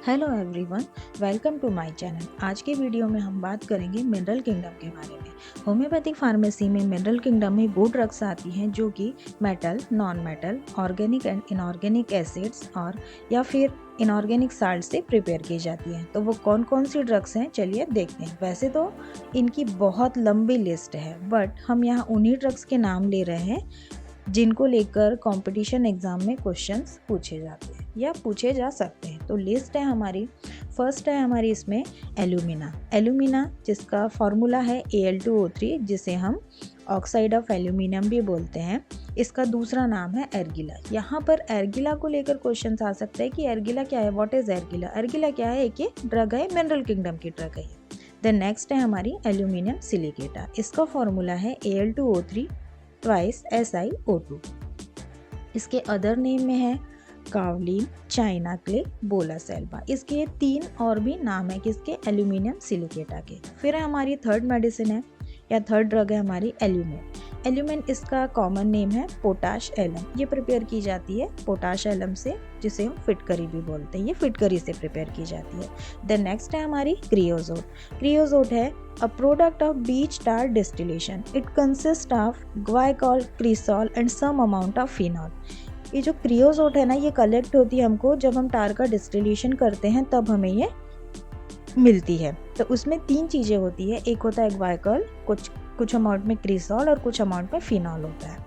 Hello everyone, welcome to my channel. आज के video में हम बात करेंगे मिनरल किंगडम के बारे में। होम्योपैथिक फार्मेसी में मिनरल किंगडम में वो ड्रग्स आती हैं जो कि metal, non metal, organic and inorganic acids और या फिर इनऑर्गेनिक साल्ट से प्रिपेयर की जाती हैं। तो वो कौन कौन सी ड्रग्स हैं, चलिए देखते हैं। वैसे तो इनकी बहुत लंबी लिस्ट है, बट हम यहाँ उन्हीं ड्रग्स के नाम ले रहे हैं जिनको लेकर कंपटीशन एग्ज़ाम में क्वेश्चंस पूछे जाते हैं या पूछे जा सकते हैं। तो लिस्ट है हमारी, फर्स्ट है हमारी इसमें एल्यूमिना जिसका फॉर्मूला है Al2O3, जिसे हम ऑक्साइड ऑफ एल्यूमिनियम भी बोलते हैं। इसका दूसरा नाम है एर्गिला। यहाँ पर एर्गिला को लेकर क्वेश्चन आ सकता है कि एर्गिला क्या है, व्हाट इज एर्गिला। एर्गिला क्या है, एक ये ड्रग है, मिनरल किंगडम की ड्रग है। देन नेक्स्ट है हमारी एल्यूमिनियम सिलिकेटा। इसका फॉर्मूला है Al2O3 ट्वाइस SiO2। इसके अदर नेम में है कावलिन, चाइना क्ले, बोलासेल्वा। इसके 3 और भी नाम है किसके, एल्यूमिनियम सिलिकेटा के। फिर है हमारी थर्ड मेडिसिन है या थर्ड ड्रग है हमारी एल्यूमिन। इसका कॉमन नेम है पोटाश एलम। ये प्रिपेयर की जाती है पोटाश एलम से, जिसे हम फिटकरी भी बोलते हैं। ये फिटकरी से प्रिपेयर की जाती है। देन नेक्स्ट है हमारी क्रियोजोट है a product of beech tar distillation. It consists of glycol, cresol and some amount of phenol. ये जो क्रियोजोट है ना, ये कलेक्ट होती है हमको जब हम टार का डिस्टिलेशन करते हैं, तब हमें ये मिलती है। तो उसमें 3 चीज़ें होती है, एक होता है ग्लाइकॉल, कुछ अमाउंट में क्रिसॉल और कुछ अमाउंट में फिनॉल होता है।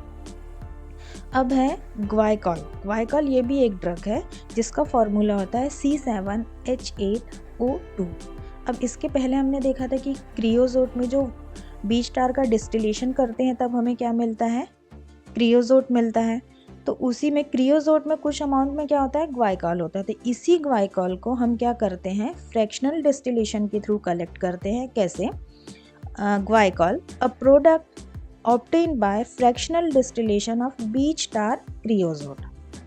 अब है ग्लाइकॉल ये भी एक ड्रग है जिसका फॉर्मूला होता है C7H8O2। अब इसके पहले हमने देखा था कि क्रियोजोट में जो बीच टार का डिस्टिलेशन करते हैं तब हमें क्या मिलता है, क्रियोजोट मिलता है। तो उसी में क्रियोजोट में कुछ अमाउंट में क्या होता है, ग्लाइकॉल होता है। तो इसी ग्लाइकॉल को हम क्या करते हैं, फ्रैक्शनल डिस्टिलेशन के थ्रू कलेक्ट करते हैं। कैसे, glycol a product obtain bye fractional distillation of beach tar creosote.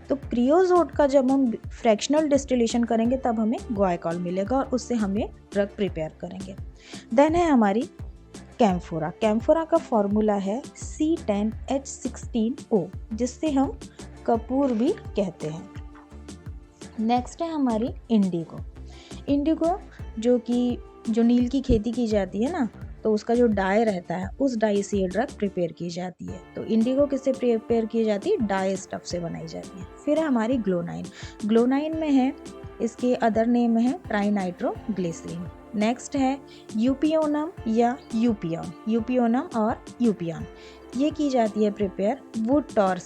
तो क्रियोजोट का जब हम फ्रैक्शनल डिस्टिलेशन करेंगे तब हमें ग्लाइकॉल मिलेगा और उससे हम ये ड्रग प्रिपेयर करेंगे। देन है हमारी कैम्फोरा का फॉर्मूला है C10H16O, जिससे हम कपूर भी कहते हैं। नेक्स्ट है हमारी इंडिगो जो नील की खेती की जाती है ना, तो उसका जो डाई रहता है उस डाई से ये ड्रग प्रिपेयर की जाती है। तो इंडिगो किससे प्रिपेयर की जाती है, डाई स्टफ से बनाई जाती है। फिर है हमारी ग्लोनाइन में है, इसके अदर नेम है ट्राइनाइट्रोग्लिसरीन। नेक्स्ट है यूपियोनम या यूपियोनम और यूपियन। ये की जाती है प्रिपेयर वुड टार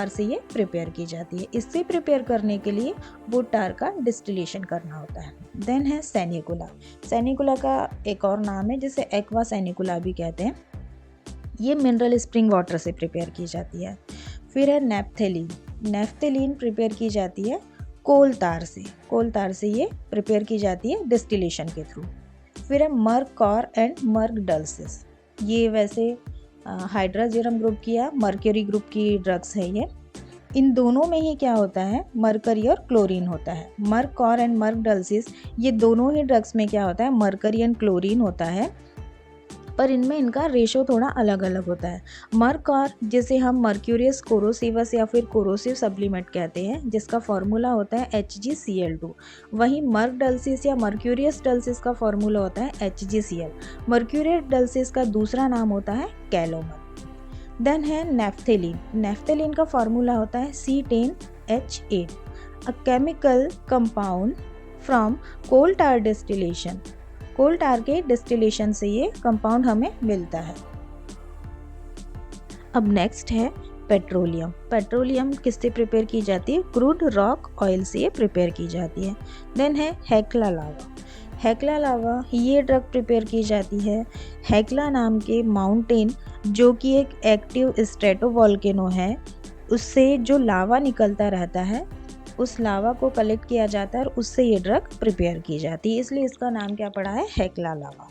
से ये प्रिपेयर की जाती है। इससे प्रिपेयर करने के लिए वुड टार का डिस्टिलेशन करना होता है। देन है सैनिकुला का एक और नाम है जिसे एक्वा सैनिकुला भी कहते हैं। ये मिनरल स्प्रिंग वाटर से प्रिपेयर की जाती है। फिर है नेफ्थेलीन प्रिपेयर की जाती है कोल तार से ये प्रिपेयर की जाती है डिस्टिलेशन के थ्रू। फिर है मर्क एंड मर्क डल्सिस। ये वैसे हाइड्राजेरम ग्रुप की या मर्क्यूरी ग्रुप की ड्रग्स है ये। इन दोनों में ही क्या होता है, मरकरी और क्लोरीन होता है। मर्क एंड मर्क डल्सिस, ये दोनों ही ड्रग्स में क्या होता है, मरकरी एंड क्लोरीन होता है, पर इनमें इनका रेशो थोड़ा अलग अलग होता है। मर्क जिसे हम मर्क्यूरियस कोरोसिवस या फिर कोरोसिव सप्लीमेंट कहते हैं, जिसका फॉर्मूला होता है HgCl2। वहीं मर्क डल्सिस या मर्क्यूरियस डल्सिस का फॉर्मूला होता है HgCl। मर्क्यूरियस डल्सिस का दूसरा नाम होता है कैलोमर। देन है नेफ्थेलीन का फॉर्मूला होता है C10H8, a chemical compound from coal tar distillation. Coal tar के डिस्टिलेशन से ये कंपाउंड हमें मिलता है। अब नेक्स्ट है पेट्रोलियम किससे प्रिपेयर की जाती है, क्रूड रॉक ऑयल से ये प्रिपेयर की जाती है। देन है हेक्ला लावा, ये ड्रग प्रिपेयर की जाती है हेक्ला नाम के माउंटेन, जो कि एक एक्टिव स्ट्रेटोवोल्केनो है, उससे जो लावा निकलता रहता है उस लावा को कलेक्ट किया जाता है और उससे ये ड्रग प्रिपेयर की जाती है, इसलिए इसका नाम क्या पड़ा है, हेक्ला लावा।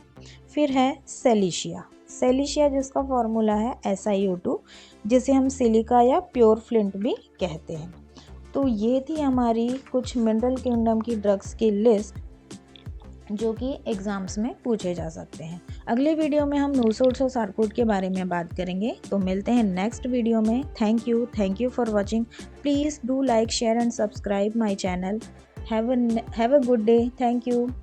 फिर है सेलिशिया जिसका फॉर्मूला है SiO2, जिसे हम सिलिका या प्योर फ्लिंट भी कहते हैं। तो ये थी हमारी कुछ मिनरल किंगडम की ड्रग्स की लिस्ट जो कि एग्ज़ाम्स में पूछे जा सकते हैं। अगले वीडियो में हम नूसोड्स और सारकोड के बारे में बात करेंगे। तो मिलते हैं नेक्स्ट वीडियो में। Thank you for watching. Please do like, share and subscribe my channel. Have a good day. Thank you.